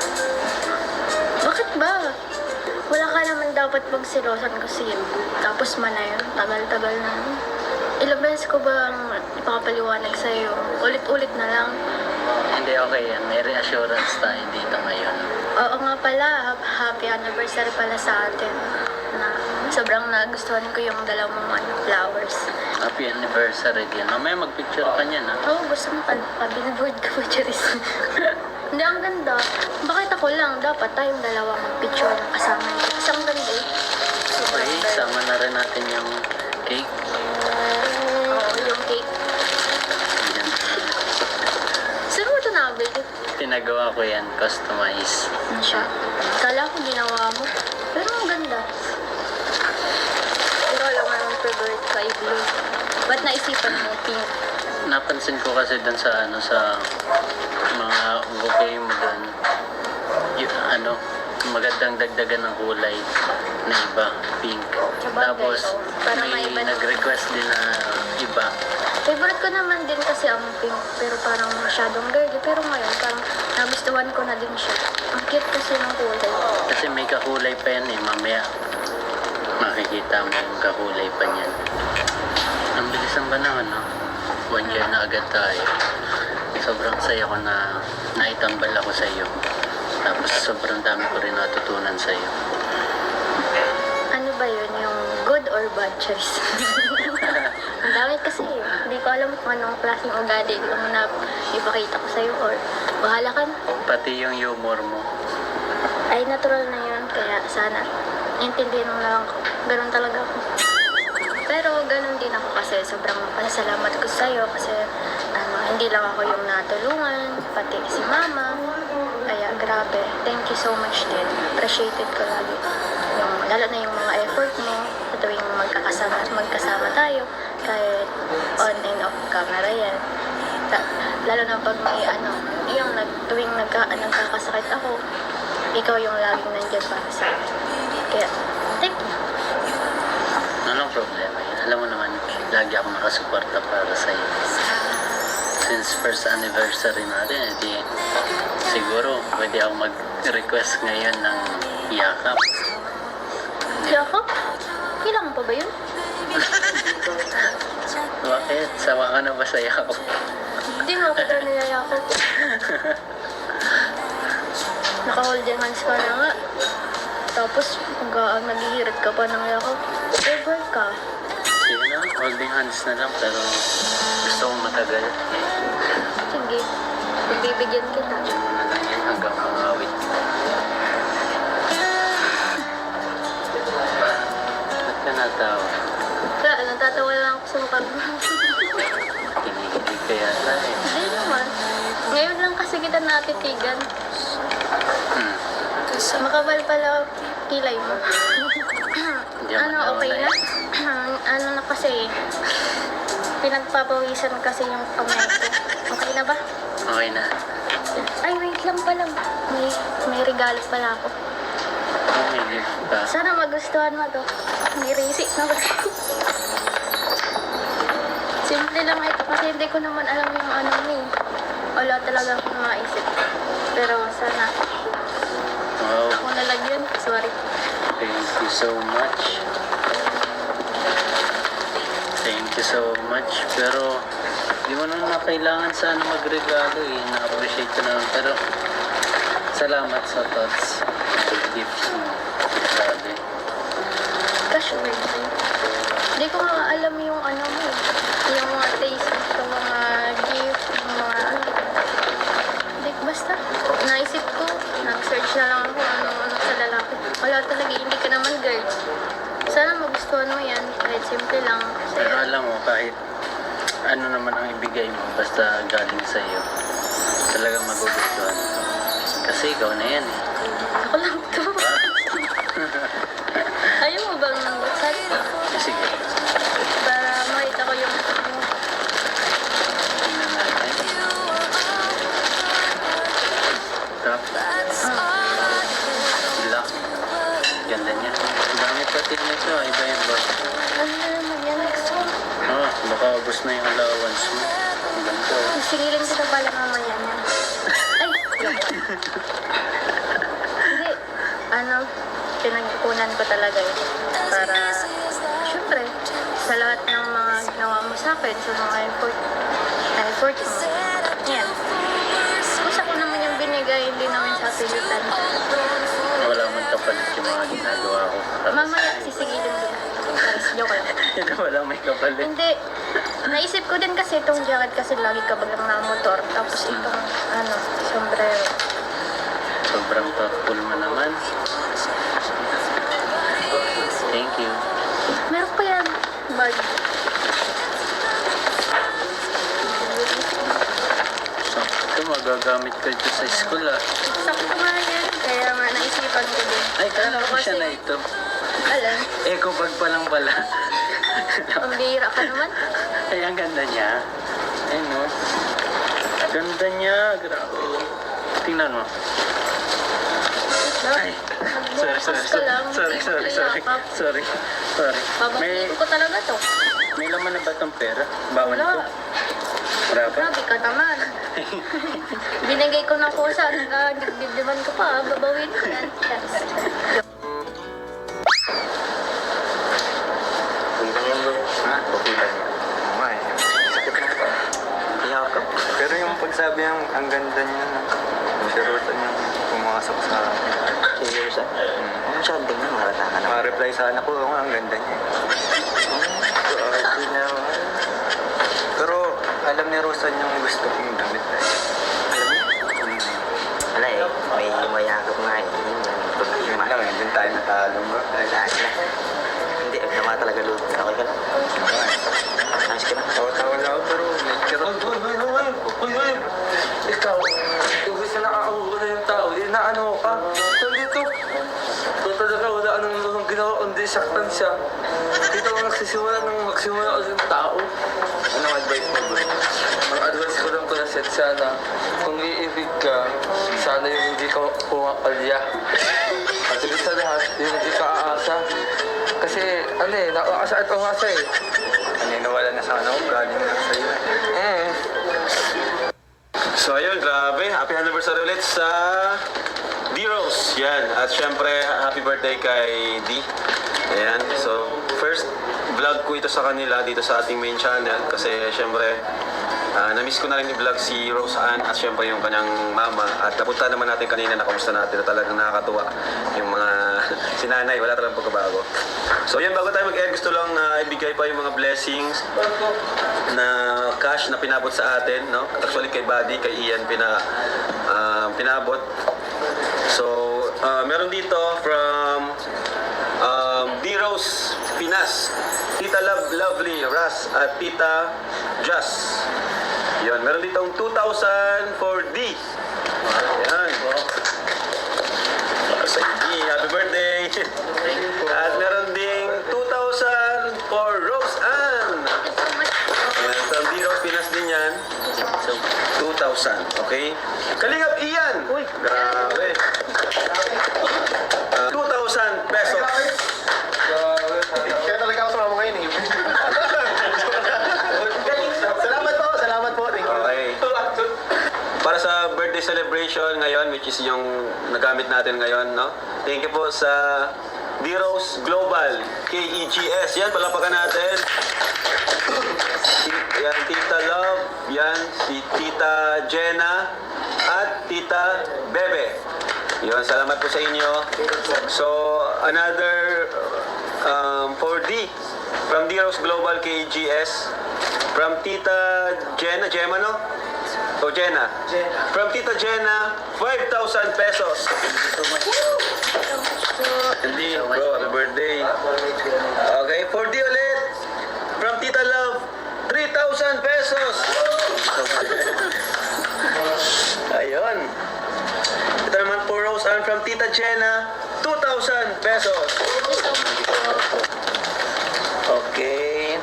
Bakit ba? Wala ka naman dapat magsilosan kasi tapos manayon. Tagal-tagal na. Ilang beses ko bang ipapaliwanag sa'yo? Ulit-ulit na lang. Hindi, okay yan. May reassurance tayo dito ngayon. Oo nga pala, happy anniversary pala sa atin. Na sobrang nagustuhan ko yung dalawang flowers. Happy anniversary din. Mamaya magpicture ka niyan ha. Oo, gusto mo pala. Binaboard ka po, Charis. Hindi, ang ganda. Bakit ako lang? Dapat tayong dalawa mag-picture ng kasama niyo. Kasi ang ganda eh. Super Okay, ganda. sama na rin natin yung cake. Oo, yung cake. Yan. Saan mo ito nabili? Pinagawa ko yan, customize. Ano siya? Kala ko ginawa mo. Pero ang ganda. Pero alam mo yung favorite ko ay blue. Ba't naisipan mo pink? Napansin ko kasi dun sa sa mga bouquet mo dun, yung magandang dagdagan ng kulay na iba, pink. Sabagay, Tapos oo. Para may maiba naman. nag-request din na iba Favorite ko naman din kasi ang pink, pero parang masyadong girly. Pero ngayon, parang nagustuhan ko na din siya. Ang cute kasi ng kulay. Kasi may kakulay pa yan eh, mamaya. Makikita mo yung kakulay pa niyan. Ang bilis ang panahon, no? 1 year na agad tayo. Sobrang saya ko na naitambal ako sa iyo. Tapos sobrang dami ko rin natutunan sa iyo. Ano ba yun? Yung good or bad choice? Ang dami kasi eh. Hindi ko alam kung anong klaseng ugali yung na ipakita ko sa'yo or bahala ka na. Pati yung humor mo. Ay, natural na yun. Kaya sana intindihin mo lang ako. Ganun talaga ako. Pero ganun din ako kasi sobrang pasalamat ko sa'yo kasi hindi lang ako yung natulungan, pati si mama. Kaya grabe, thank you so much din. Appreciated ko lagi. Lalo na yung mga effort mo sa tuwing magkasama tayo. Kahit on and off camera yan. Lalo na pag may yung tuwing nagkakasakit ako, ikaw yung laging nandiyan para sa akin. Kaya, thank you. Anong problema yun? Alam mo naman, lagi ako nakasuporta para sa iyo. Since first anniversary natin, edi siguro pwede ako mag-request ngayon ng yakap. Yakap? Kailangan pa ba yun? Bakit? Sawa ka na ba sa yakap? Hindi mo ako ito nilayakap. Naka-holding hands ka na nga. Tapos, naghihirit ka pa ng yakap. Ever ka. Sige na, holding hands na lang pero gusto kong matagal. Sige, pagbibigyan kita. Diyan mo na lang yan hanggang mangawit. Ba't ka natawa? Kaya, natatawa lang ako sa mukha mo. Kinikilig ka yata eh. Hindi naman. Ngayon lang kasi kita natitigan. Makabal pala kilay mo. Hindi ako Okay nauna na? Na kasi, pinagpapawisan kasi yung kamay ko. Okay na ba? Okay na. Ay, wait lang pala. May regalo pala ako. May gift ka. Sana magustuhan mo to. May receipt na ba? Simple lang ito kasi hindi ko naman alam yung mo eh. Wala talaga akong maisip. Pero sana Wow, ako nalagyan. Sorry. thank you so much. Thank you so much. Pero, di mo naman na kailangan sana magregalo eh. Na-appreciate ko naman. Pero, salamat sa thoughts. Gifts mo. Grabe. Gosh, wait. Hindi ko nga alam yung mo eh. Yung mga taste ng mga gift, yung mga Hindi, basta. Naisip ko, nag-search na lang ako ano sa lalaki. Wala talaga, hindi ka naman girl. Sana magustuhan mo yan, kahit simple lang. Pero alam mo, kahit ano naman ang ibigay mo, basta galing sa iyo, talagang magugustuhan. Kasi ikaw na yan eh. Ako lang to. Ayaw mo bang buksan? Sige, Para makita ko yung tingnan natin. Top. Black. Ganda niya. Ang dami pati nito, iba-iba. ano na naman yan. Baka ubos na yung allowance mo. Ang ganda. Singilin kita pala mamaya niya. Ay! Hindi. Pinagkukunan ko talaga yun. Para, syempre, sa lahat ng mga ginawa mo sa akin, sa mga effort mo. Yan. Kusa ko naman yung binigay, hindi naman sa pilitan. Wala man kapalit yung mga ginagawa ko. Mamaya, sisigilin ko. Joke lang. Ito wala may kapalit. Hindi. Naisip ko din kasi itong jacket kasi lagi ka bagang na motor. Tapos itong, sombrero. Sobrang thoughtful mo naman. Thank you. Meron pa yan. Bag. Sakto, magagamit ko ito sa school ah. Sakto nga yan. Kaya nga naisipan ko din. Ay, kala ko siya na ito. Alam, Eco bag pa lang pala. ang bihira ka naman. Ay, ang ganda niya. Ay, no. Ganda niya. Grabe. Tingnan mo. Ay. Sorry. Magbukas ka lang. Sorry. Hindi mo kailangan. Sorry. Babatiin ko talaga to. May laman na ba itong pera? Bawal ko. Wala. Wala pa? Grabe ka naman. Binigay ko na po sa nagdibdiban ko pa. Babawin ko yan. Ha? Okay lang yan. May, sakit na pa. Iyakap. Pero yung pagsabi ang ganda niya na si Rosa niya pumasok sa akin. Seryoso? Ano siya? Tingnan, marata ka naman. Ma-reply sana ko, oo nga, ang ganda niya. Grabe naman. Pero alam ni Rosa yung gusto kong damit. Alam mo? Wala eh. May mayakap nga eh. Yun lang, yun tayo natalo mo. Wala. Hindi, naman talaga loob. Okay ka lang? Ayos ka lang? Tawa-tawa na ako, pero may kirot. Ikaw, gusto na nakakahuha na yung tao, di na ano ka. Nandito, ito talaga wala anong ginawa kundi saktan siya. Dito ako magsimula kasi yung tao. Anong advice mo, bro? Ang advice ko lang pala set siya na kung iibig ka, sana yung hindi ka pumapalya. At higit sa lahat, yung hindi ka aasa. Kasi ano eh, nakaasa at umasa eh. Naniniwala na sana ako, galing na sa'yo. So ayun, grabe. Happy anniversary ulit sa D-Rose. Yan. At syempre, happy birthday kay D. Ayan. So, first vlog ko ito sa kanila dito sa ating main channel. Kasi syempre, na-miss ko na rin i-vlog si Rose Ann at syempre yung kanyang mama. At napunta naman natin kanina, nakamusta natin. Talagang nakakatuwa yung mga sinanay. Wala talagang pagkabago. So yan, bago tayo mag-end, gusto lang ibigay pa yung mga blessings na cash na pinabot sa atin, no? Actually kay Buddy, kay Ian pinabot. So meron dito from D-Rose Pinas, Tita Lovely Ras at Tita Jazz. Yun, meron ditong 2,000 for D. Yan. Para sa D, happy birthday. At meron ding 2,000 for Rose Ann. Ayan, from D-Rose Pinas din yan. 2,000, okay? Kalingap Ian! Uy, grabe. 2,000 pesos. Kaya talaga ako sumama ngayon eh. Salamat po. Thank you. Okay. Para sa birthday celebration ngayon, which is yung nagamit natin ngayon, no? Thank you po sa D-Rose Global, KEGS. Yan, palapakan natin. Yan, Tita Love. Yan, si Tita Jenna at Tita Bebe. Yun, salamat po sa inyo. So, another 4D from D-Rose Global KEGS. From Tita Jenna, Gemma, no? O Jenna? From Tita Jenna, 5,000 pesos. Hindi, bro, happy birthday. Okay, 4D ulit. From Tita Love, 3,000 pesos. Ayun. Ito naman po, Rose Ann from Tita Jenna, 2,000 pesos. Okay.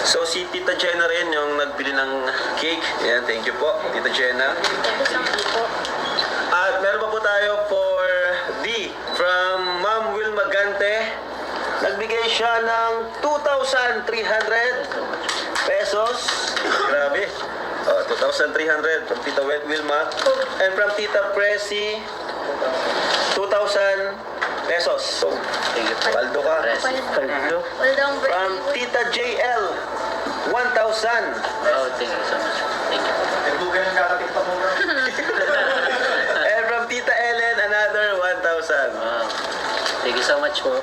So, si Tita Jenna rin yung nagbili ng cake. Yan, thank you po, Tita Jenna. At meron pa po tayo for D from Ma'am Wilma Gante. Nagbigay siya ng 2,300 pesos. Grabe. 2,300 from Tita Wilma. And from Tita Presi, 2,000 pesos. So, paldo ka. Walang From birthday. Tita JL, 1,000. Oh, thank you so much. Thank you. Nagbugan ng kakatikpa mo. And from Tita Ellen, another 1,000. Wow. Thank you so much po.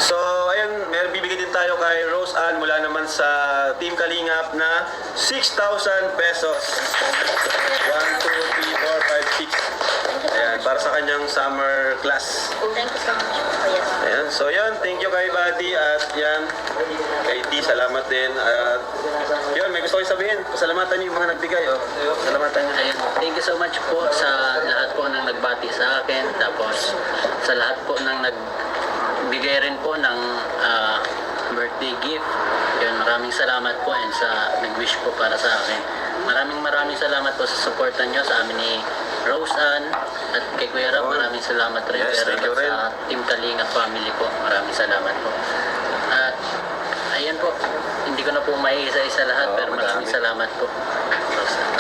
So, ayun, may bibigay din tayo kay Rose Ann mula naman sa Team Kalingap na 6,000 pesos. 1, 2, 3, 4, 5, 6. Ayan, para sa kanyang summer class. Thank you so much, Kuya. Ayan, so yun, thank you kay Buddy at yan, kay T, salamat din. At yun, may gusto ko sabihin, pasalamatan niyo yung mga nagbigay, oh. Pasalamatan niyo. Ayun, thank you so much po sa lahat po ng nagbati sa akin. Tapos sa lahat po ng nagbigay rin po ng birthday gift. Yun, maraming salamat po and sa nag-wish po para sa akin. Maraming salamat po sa supportan nyo sa amin ni Rose Ann at kay Kuya Rab. Maraming salamat rin. Yes, Kuya Rab, thank you at sa Team Kalinga family po. Maraming salamat po. At ayun hindi ko na po maiisa-isa lahat, Oo, pero maraming madami. salamat po.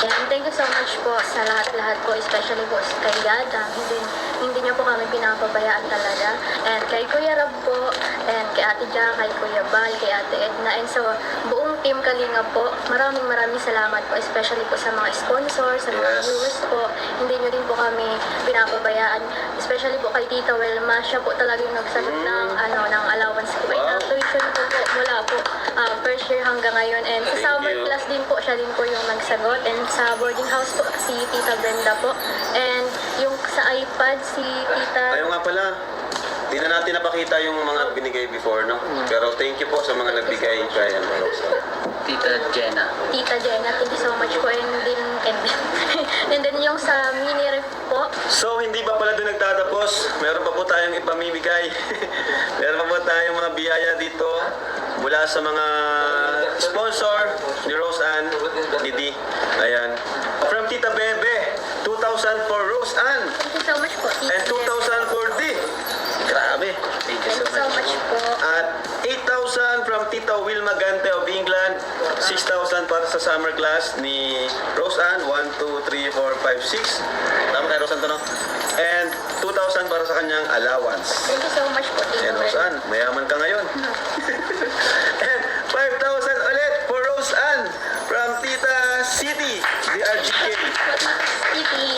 And thank you so much po sa lahat-lahat po, especially po kay Yada. Hindi niyo po kami pinapabayaan talaga. And kay Kuya Rab po, and kay Ate Ja, kay Kuya Bal, kay Ate Edna, and so buong team Kalinga po, maraming salamat po, especially po sa mga sponsors, sa mga Yes. viewers po. Hindi niyo rin po kami pinapabayaan, especially po kay Tita Welma. Siya po talagang nagsagot ng allowance ko. Wow. Tuition po mula po first year hanggang ngayon. And sa Thank summer you. class din po, siya din po yung nagsagot. And sa boarding house po, si Tita Brenda po. And yung sa iPad, si Tita... Ayaw nga pala. Di na natin napakita yung mga binigay before, no? Pero thank you po sa mga nagbigay kay Tita Jenna. Tita Jenna, thank you so much po. And then yung sa mini ref po, So, hindi pa pala doon nagtatapos. Meron pa po tayong ipamimigay. Meron pa po tayong mga biyaya dito mula sa mga sponsor ni Rose Ann, ni Di. Ayan. From Tita Bebe, 2,000 for Rose Ann thank you so much po. Tita and 2,000 for Di. Grabe. Thank you Thank so you so much. much po. At 8,000 from Tita Wilma Gante of England. 6,000 para sa summer class ni Rose Ann. 1, 2, 3, 4, 5, 6. Tama kay Rose Ann to, no? And 2,000 para sa kanyang allowance. Thank you so much po, Tita Ayan, Rose Ann, mayaman ka ngayon. And 5,000 ulit for Rose Ann from Tita City, the RGK. Titi.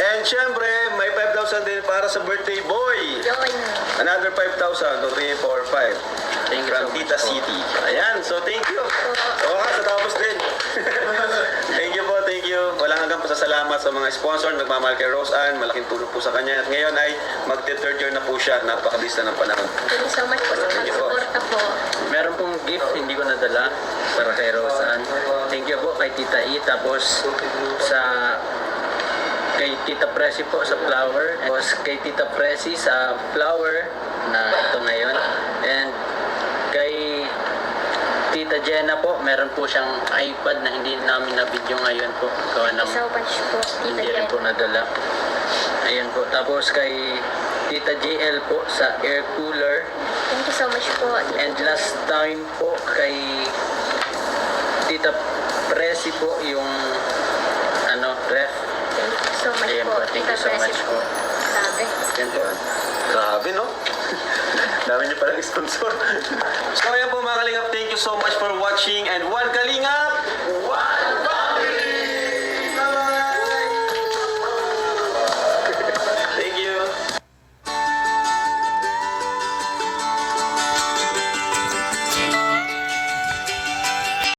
And syempre, may 5,000 din para sa birthday boy. Yun. Another 5,000, 2, 3, 4, 5. Thank you From so much Tita po. City. Ayan, so thank you. So sa tapos din. Thank you po, thank you. Walang hanggang pasasalamat sa mga sponsor, nagmamahal kay Rose Ann, malaking tulong po sa kanya. At ngayon ay magte-third year na po siya, napakabilis na ng panahon. Thank you so much po sa Thank you po. pagsuporta po. Meron pong gift, hindi ko nadala para kay Roseanne. Thank you po kay Tita E. Tapos kay Tita Presi po sa flower. Tapos kay Tita Presi sa flower na ito ngayon. And kay Tita Jenna po, meron po siyang iPad na hindi namin na-video ngayon po. Gawa ng Thank you so much po, Tita hindi rin Jen. po nadala. Ayan po. Tapos kay Tita JL po sa air cooler. Thank you so much po. And last time po kay Tita Presi po yung ref. Thank you so much Ayan po, po, thank Tita you so Presi much po. po. Sabi. Yan po. Grabe, no? Dami niyo palang sponsor. So, ayan po mga Kalingap, thank you so much for watching. And One Kalingap,